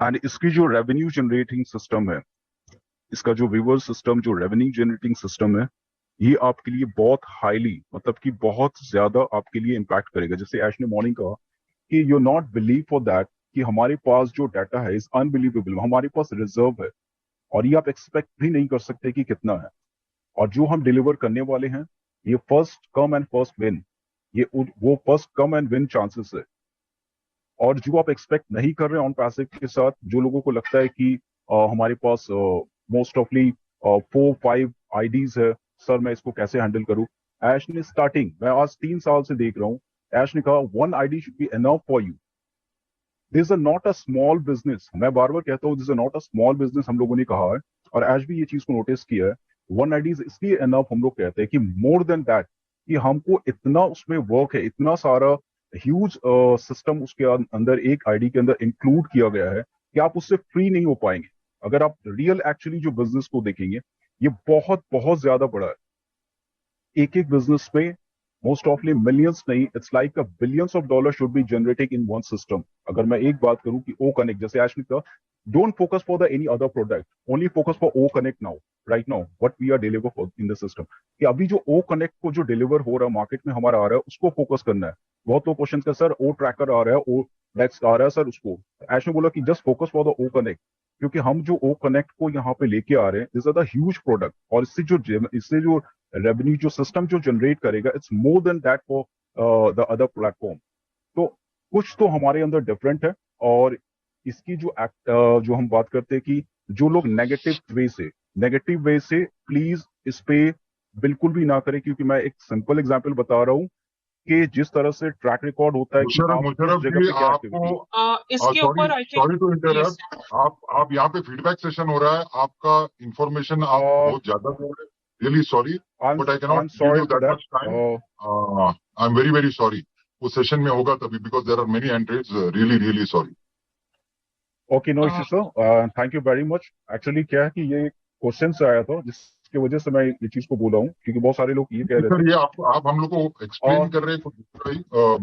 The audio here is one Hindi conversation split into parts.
एंड इसकी जो रेवेन्यू जनरेटिंग सिस्टम है, इसका जो रिवर्स सिस्टम, जो रेवेन्यू जनरेटिंग सिस्टम है, ये आपके लिए बहुत हाईली, मतलब कि बहुत ज्यादा आपके लिए इम्पैक्ट करेगा। जैसे ऐश ने मॉर्निंग कहा कि you not believe for that कि हमारे पास जो डाटा है इज अनबिलीवेबल, हमारे पास रिजर्व है, और ये आप एक्सपेक्ट भी नहीं कर सकते कि कितना है। और जो हम डिलीवर करने वाले हैं, ये first come and first win, ये वो first come and win chances है। और जो आप एक्सपेक्ट नहीं कर रहे ऑन पैसिव के साथ, जो लोगों को लगता है कि हमारे पास मोस्ट ऑफली 4-5 आईडीज है, सर मैं इसको कैसे हैंडल करूं। ऐश ने स्टार्टिंग, मैं आज 3 साल से देख रहा हूं, ऐश ने कहा 1 ID should be enough for you. This is not a small business, मैं बार बार कहता हूँ this is not a small business, हम लोगों ने कहा है, और ऐश भी ये चीज को नोटिस किया है। 1 आईडीज इसलिए एनफ हम लोग कहते हैं कि मोर देन दैट, कि हमको इतना उसमें वर्क है, इतना सारा ह्यूज सिस्टम उसके अंदर, एक आईडी के अंदर इंक्लूड किया गया है कि आप उससे फ्री नहीं हो पाएंगे। अगर आप रियल एक्चुअली जो बिजनेस को देखेंगे, ये बहुत बहुत ज्यादा बड़ा है। एक एक बिजनेस में मोस्ट ऑफली मिलियंस नहीं, it's like a billions of dollar should be generating in one system. अगर मैं एक बात करूं कि ओ कनेक्ट, जैसे आज कहा, don't focus for the any other product, only focus for O connect now, right now what we are deliver for in the system, कि अभी जो ओ कनेक्ट को जो डिलीवर हो रहा है मार्केट में हमारा आ रहा है, उसको फोकस करना है। बहुत लोग क्वेश्चन का, सर ओ ट्रैकर आ रहा है, ओ नेक्स्ट आ रहा है सर, उसको ऐश ने बोला कि just focus for the O connect, क्योंकि हम जो ओ कनेक्ट को यहाँ पे लेके आ रहे हैं, this is a huge product, और इससे जो रेवेन्यू जो सिस्टम जो जनरेट करेगा, it's more than that for the other platform. तो कुछ तो हमारे अंदर डिफरेंट है। और इसकी जो जो हम बात करते हैं कि जो लोग नेगेटिव वे से प्लीज इस पे बिल्कुल भी ना करें, क्योंकि मैं एक सिंपल एग्जांपल बता रहा हूं कि जिस तरह से ट्रैक रिकॉर्ड होता है कि आप किस मुशर्रफ जगह जी, पे क्या आपको एक्टिविटी। इसके सॉरी ऊपर I sorry to think interrupt, आप यहाँ पे फीडबैक सेशन हो रहा है, आपका इंफॉर्मेशन आप बहुत ज्यादा दे रहे हैं, really sorry, but I can not give you that much time. I am very very sorry, वो सेशन में होगा तभी, because there are many entries, really really sorry. Okay, no issue sir, thank you very much. Actually क्या है कि ये क्वेश्चन से आया था, जिसकी वजह से मैं ये चीज को बोला हूँ, क्योंकि बहुत सारे लोग ये कह रहे सर, थे। ये आप हम लोग को एक्सप्लेन कर रहे हैं,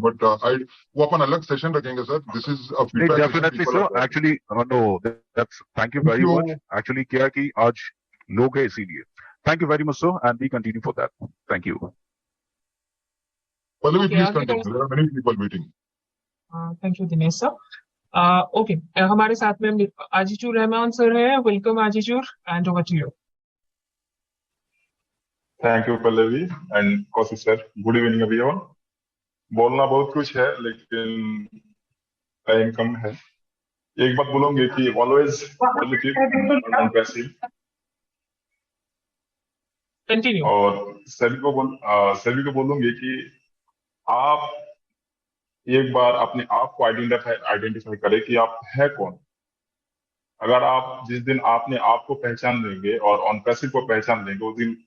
बट आई वो अपन अलग सेशन रखेंगे sir, this is a feedback session. Definitely sir, actually no, that's, thank you very much. Actually क्या है कि आज लोग है इसीलिए। Thank you very much sir, and we continue for that. Thank you. Pallavi, please continue, there are many people waiting. Thank you Dinesh sir. Okay, हमारे साथ में आजिजुर रहमान सर है। Welcome Azizur, and over to you. Thank you Pallavi and Kaushik sir. Good evening everyone. बोलना बहुत कुछ है लेकिन टाइम कम है। एक बात बोलूंगी कि always positive and passive, continue. और सभी को बोलूंगी कि आप एक बार अपने आप को आइडेंटिफाई करें कि आप है कौन। अगर आप जिस दिन आपने आप को पहचान लेंगे और ऑन पैसिव को पहचान लेंगे, उस दिन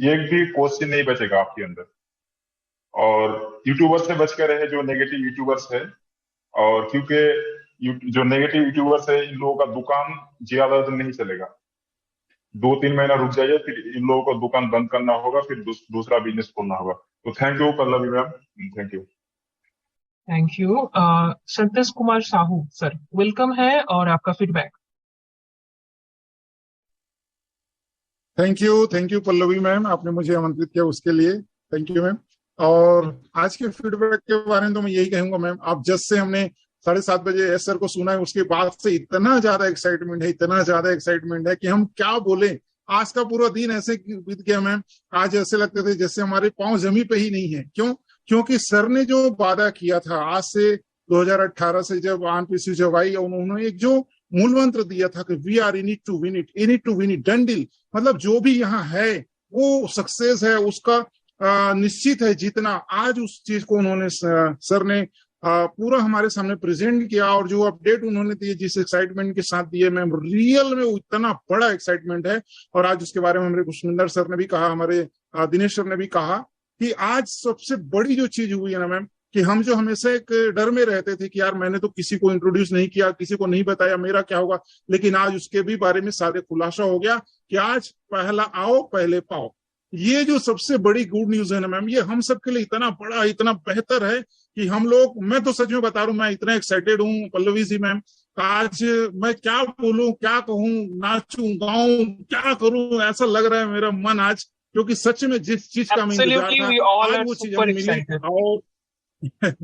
एक भी क्वेश्चन नहीं बचेगा आपके अंदर। और यूट्यूबर्स से बच कर रहे जो नेगेटिव यूट्यूबर्स है, और क्योंकि जो नेगेटिव यूट्यूबर्स है, इन लोगों का दुकान ज्यादा दिन नहीं चलेगा। 2-3 महीना रुक जाइए, फिर इन लोगों को दुकान बंद करना होगा, फिर दूसरा बिजनेस खोलना होगा। तो thank you Pallavi ma'am, thank you. Thank you. Santosh Kumar Sahu sir, welcome है, और आपका feedback. Thank you Pallavi ma'am, आपने मुझे आमंत्रित किया उसके लिए थैंक यू मैम। और आज के फीडबैक के बारे में तो मैं यही कहूंगा मैम, आप जब से हमने 7:30 बजे एस सर को सुना है, उसके बाद से इतना ज्यादा एक्साइटमेंट है कि हम क्या बोले। आज का पूरा दिन ऐसे बीत गया मैम, आज ऐसे लगते थे जैसे हमारे पांव जमी पे ही नहीं है। क्यों? क्योंकि सर ने जो वादा किया था आज से 2018 से, जब आनपीसी जब आई, उन्होंने एक जो मूल मंत्र दिया था कि we are in it to win it, done deal. मतलब जो भी यहाँ है वो सक्सेस है, उसका निश्चित है जीतना। आज उस चीज को उन्होंने सर ने पूरा हमारे सामने प्रेजेंट किया, और जो अपडेट उन्होंने दिए, जिस एक्साइटमेंट के साथ दिए मैम, रियल में वो इतना बड़ा एक्साइटमेंट है। और आज उसके बारे में हमारे कुशमिंदर सर ने भी कहा, हमारे दिनेश सर ने भी कहा कि आज सबसे बड़ी जो चीज हुई है ना मैम, कि हम जो हमेशा एक डर में रहते थे कि यार मैंने तो किसी को इंट्रोड्यूस नहीं किया, किसी को नहीं बताया, मेरा क्या होगा, लेकिन आज उसके भी बारे में सारे खुलासा हो गया कि आज पहला आओ पहले पाओ। ये जो सबसे बड़ी गुड न्यूज है ना मैम, ये हम सबके लिए इतना बड़ा, इतना बेहतर है कि हम लोग, मैं तो सच में बता रहा हूँ, मैं इतना एक्साइटेड हूँ पल्लवी जी मैम, आज मैं क्या बोलूं, क्या कहूं, नाचूं गाऊं, क्या करूं, ऐसा लग रहा है मेरा मन आज, क्योंकि सच में जिस चीज का मैं इंतजार Absolutely, था we all आज are वो चीज super हमें मिली। excited. और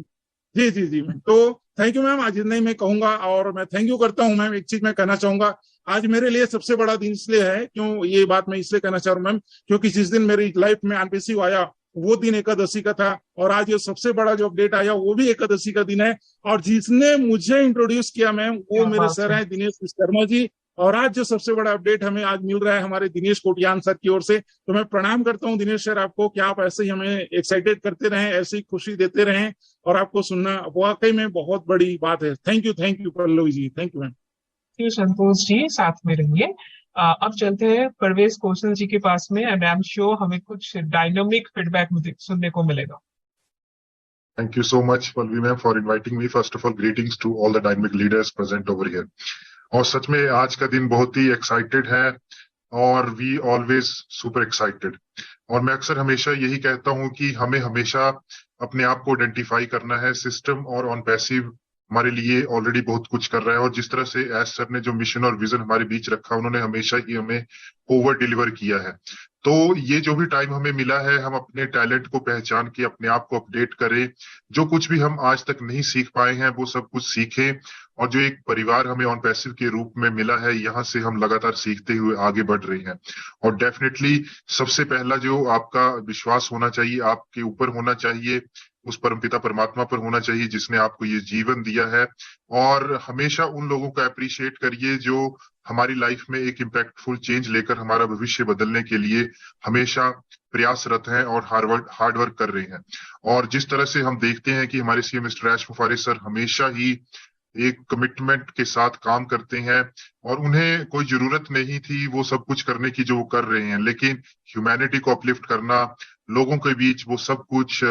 जी जी जी मैम, तो थैंक यू मैम, आज इतना ही मैं कहूंगा। और मैं थैंक यू करता हूं मैम, एक चीज मैं कहना चाहूंगा, आज मेरे लिए सबसे बड़ा दिन इसलिए है, क्यों ये बात मैं इसलिए कहना चाह रहा हूँ मैम, क्योंकि जिस दिन मेरी लाइफ में आरपीसी आया वो दिन एकादशी का था, और आज ये सबसे बड़ा जो अपडेट आया वो भी एकादशी का दिन है। और जिसने मुझे इंट्रोड्यूस किया मैम वो क्या मेरे बात सर है। हैं दिनेश विश्वकर्मा जी। और आज जो सबसे बड़ा अपडेट हमें आज मिल रहा है हमारे दिनेश कोटियान सर की ओर से, तो मैं प्रणाम करता हूं दिनेश सर आपको, कि आप ऐसे ही हमें एक्साइटेड करते रहें, ऐसी खुशी देते रहें, और आपको सुनना वाकई में बहुत बड़ी बात है। Thank you Pallavi ji, thank you ma'am. जी संतोष जी, साथ में रहिए। अब चलते हैं परवेज कौशल जी के पास में, एंड आई एम श्योर हमें कुछ डायनामिक फीडबैक सुनने को मिलेगा। Thank you so much, Palvi ma'am, for inviting me. First of all, greetings to all the dynamic leaders present over here. और सच में आज का दिन बहुत ही एक्साइटेड है, और वी ऑलवेज सुपर एक्साइटेड। और मैं अक्सर हमेशा यही कहता हूं कि हमें हमेशा अपने आप को आइडेंटिफाई करना है। सिस्टम और ऑन पैसिव हमारे लिए ऑलरेडी बहुत कुछ कर रहा है, और जिस तरह से एस सर ने जो मिशन और विजन हमारे बीच रखा, उन्होंने हमेशा ही हमें ओवर डिलीवर किया है। तो ये जो भी टाइम हमें मिला है, हम अपने टैलेंट को पहचान के अपने आप को अपडेट करें। जो कुछ भी हम आज तक नहीं सीख पाए हैं वो सब कुछ सीखें, और जो एक परिवार हमें ऑन पैसिव के रूप में मिला है, यहाँ से हम लगातार सीखते हुए आगे बढ़ रहे हैं। और डेफिनेटली सबसे पहला जो आपका विश्वास होना चाहिए, आपके ऊपर होना चाहिए, उस परमपिता परमात्मा पर होना चाहिए जिसने आपको ये जीवन दिया है। और हमेशा उन लोगों को अप्रिशिएट करिए जो हमारी लाइफ में एक इम्पैक्टफुल चेंज लेकर हमारा भविष्य बदलने के लिए हमेशा प्रयासरत हैं और हार्ड वर्क कर रहे हैं। और जिस तरह से हम देखते हैं कि हमारे सीएम मिस्टर ऐश मुफारिस सर हमेशा ही एक कमिटमेंट के साथ काम करते हैं, और उन्हें कोई जरूरत नहीं थी वो सब कुछ करने की जो वो कर रहे हैं, लेकिन ह्यूमैनिटी को अपलिफ्ट करना, लोगों के बीच वो सब कुछ,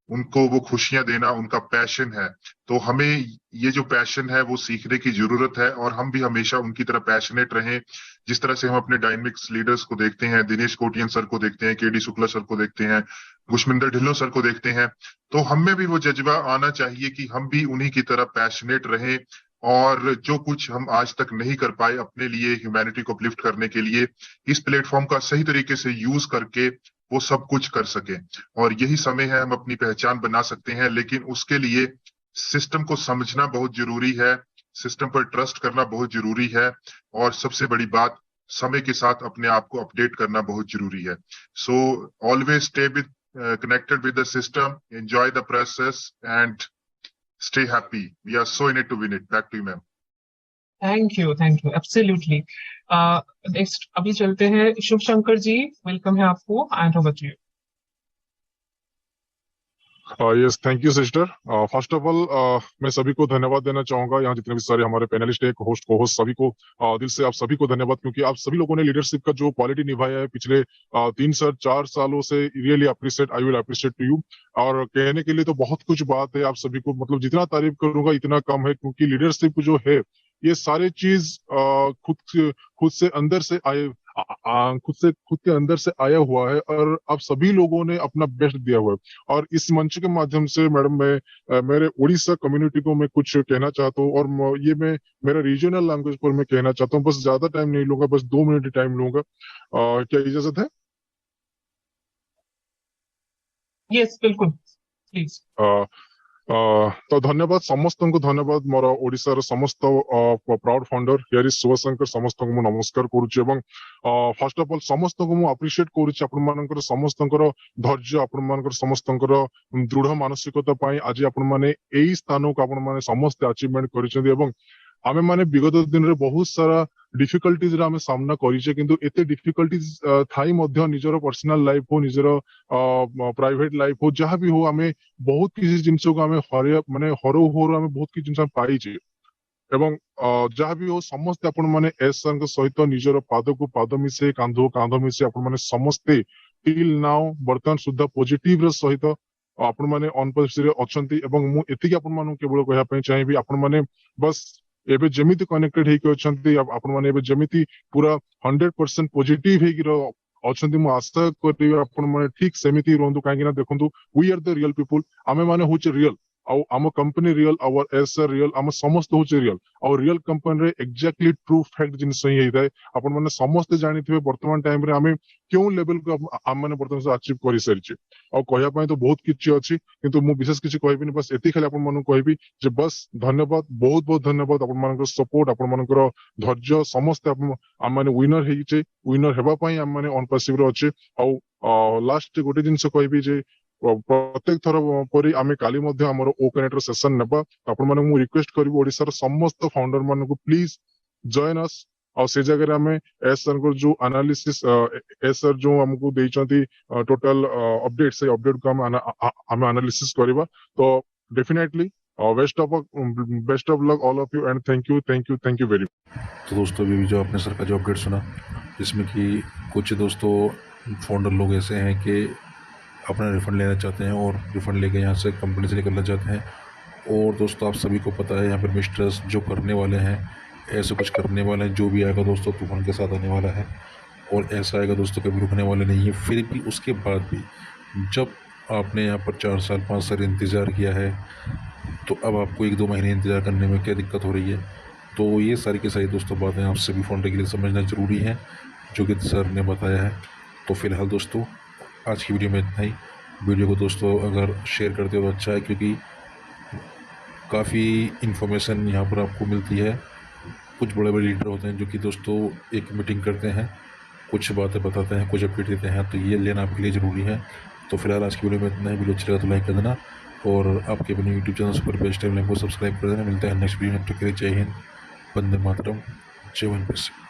उनको वो खुशियां देना उनका पैशन है। तो हमें ये जो पैशन है वो सीखने की जरूरत है, और हम भी हमेशा उनकी तरह पैशनेट रहें। जिस तरह से हम अपने डायनेमिक्स लीडर्स को देखते हैं, दिनेश कोटियन सर को देखते हैं, केडी शुक्ला सर को देखते हैं, गुशमिंदर ढिल्लों सर को देखते हैं, तो हम में भी वो जज्बा आना चाहिए कि हम भी उन्हीं की तरह पैशनेट रहें, और जो कुछ हम आज तक नहीं कर पाए अपने लिए ह्यूमैनिटी को अपलिफ्ट करने के लिए, इस प्लेटफॉर्म का सही तरीके से यूज करके वो सब कुछ कर सके। और यही समय है, हम अपनी पहचान बना सकते हैं, लेकिन उसके लिए सिस्टम को समझना बहुत जरूरी है, सिस्टम पर ट्रस्ट करना बहुत जरूरी है, और सबसे बड़ी बात, समय के साथ अपने आप को अपडेट करना बहुत जरूरी है। So always stay with connected with the system, enjoy the process and stay happy. We are so in it to win it. Back to you, ma'am. Thank you absolutely. Next अभी चलते हैं शुभ शंकर जी, वेलकम है आपको, and over to you. Yes, thank you sister. First of all मैं सभी को धन्यवाद देना चाहूंगा, यहाँ जितने भी सारे हमारे पैनलिस्ट है, होस्ट को होस्ट सभी को दिल से आप सभी को धन्यवाद, क्योंकि आप सभी लोगों ने लीडरशिप का जो क्वालिटी निभाया है पिछले 3 से 4 सालों से, really appreciate, I will appreciate to you. और कहने के लिए तो बहुत कुछ बात है, आप सभी को मतलब जितना तारीफ करूंगा इतना कम है, क्योंकि लीडरशिप जो है ये सारे चीज खुद से अंदर से आए, खुद के अंदर से आया हुआ है, और आप सभी लोगों ने अपना बेस्ट दिया हुआ है। और इस मंच के माध्यम से मैडम मैं मेरे उड़ीसा कम्युनिटी को मैं कुछ कहना चाहता हूँ, और ये मैं मेरा रीजनल लैंग्वेज पर मैं कहना चाहता हूँ। बस ज्यादा टाइम नहीं लूंगा, बस 2 मिनट टाइम लूंगा, क्या इजाजत है? यस बिल्कुल, प्लीज। तो धन्यवाद समस्त को, धन्यवाद मोर ओडिशार समस्त proud founder here is Shivshankar, समस्त को मु नमस्कार करूची, एवं फर्स्ट ऑफ ऑल समस्त को मु अप्रिशिएट करूची आपण मानकर समस्त धैर्य, आपण मानकर समस्त दृढ़ मानसिकता पाई आज आपण माने एई स्थान को आपण माने समस्त अचीवमेंट करिसेंती। एवं आमे माने विगत दिन रे बहुत सारा डिफिकल्टीज रे आमे सामना करिचे, किंतु एते डिफिकल्टीज थाई मध्य निजर पर्सनल लाइफ हो, निजर प्राइवेट लाइफ हो, जहाँ भी हो, आमे बहुत किसी जिनस को आमे हरो आमे बहुत किसी जिनस पाइचे। एवं जहाँ भी हो समस्ते आपण माने एस सर सहित निजर पाद को पाद मिसे, कांध कांध मिसे, आपण माने समस्ते टिल नाउ वर्तमान सुधा पॉजिटिव सहित आपण माने ऑन पैसिव रे अछंती। एवं मु एतिकी आपण मानु केवल कहया पय चाहिबी, आपण माने बस एबे जेमिति कनेक्टेड हेकि अछंती, आपण माने एबे जेमिति पूरा 100% पॉजिटिव हेकि अछंती, मु आशा करी आपण माने ठीक सेमिति रहंतु। काहेकि ना देखंतु we are the real people, आमे माने होचे रियल, आम कंपनी रियल आवर एसआर रियल आम समस्त होचे रियल और रियल कंपनी रे एक्जेक्टली ट्रू फैक्ट जिनस ही होता है आपण माने समस्त जानिथिबे वर्तमान टाइम रे आमे क्यों लेवल को आम माने वर्तमान अचीव करि सारिचे और कहया पय तो बहुत किछि अछि किंतु मु विशेष किछि कहबिनी बस एति खाली आपण मानु कहबी जे बस धन्यवाद बहुत बहुत धन्यवाद आपण मानकर सपोर्ट आपण मानकर धैर्य समस्त आम माने विनर हेइचे विनर हेबा पय आम माने ऑन पासिव रो अछि और लास्ट गोटे जिनस कहबी जे प्रत्येक थर परी आमे काली मध्य हमर ओ कनेक्टर सेशन नेबा आपण माने मु रिक्वेस्ट करबी ओडिसा रो समस्त फाउंडर मानको को प्लीज जॉइन अस और से जगह रे आमे एस सर को जो एनालिसिस एस सर जो हमको देइचंती टोटल अपडेट से अपडेट को हम एनालिसिस करबा तो definitely best of luck all of you and thank you very तो दोस्तों अभी जो आपने सर का जो अपडेट सुना जिसमें कि कुछ दोस्तों फाउंडर लोग ऐसे हैं कि अपना रिफंड लेना चाहते हैं और रिफंड लेके यहाँ से कंपनी से निकलना चाहते हैं और दोस्तों आप सभी को पता है यहाँ पर मिस्टर्स जो करने वाले हैं ऐसे कुछ करने वाले हैं जो भी आएगा दोस्तों तूफान के साथ आने वाला है और ऐसा आएगा दोस्तों कभी रुकने वाले नहीं है। फिर भी उसके बाद भी जब आपने यहाँ पर 4 साल 5 साल इंतज़ार किया है तो अब आपको 1-2 महीने इंतज़ार करने में क्या दिक्कत हो रही है। तो ये सारी की सारी दोस्तों बातें आप सभी फाउंडर के लिए समझना ज़रूरी है जो कि सर ने बताया है। तो फिलहाल दोस्तों आज की वीडियो में इतना ही। वीडियो को दोस्तों अगर शेयर करते हो तो अच्छा है क्योंकि काफ़ी इन्फॉर्मेशन यहाँ पर आपको मिलती है। कुछ बड़े बड़े लीडर होते हैं जो कि दोस्तों एक मीटिंग करते हैं, कुछ बातें बताते हैं, कुछ अपडेट देते हैं, तो ये लेना आपके लिए ज़रूरी है। तो फिलहाल आज की वीडियो में इतना ही। वीडियो अच्छा लगा तो लाइक कर देना और आपके अपने YouTube channel super best time को सब्सक्राइब कर देना। मिलता है नेक्स्ट वीडियो में। जय हिंद, वंदे मातरम, जय वंदे।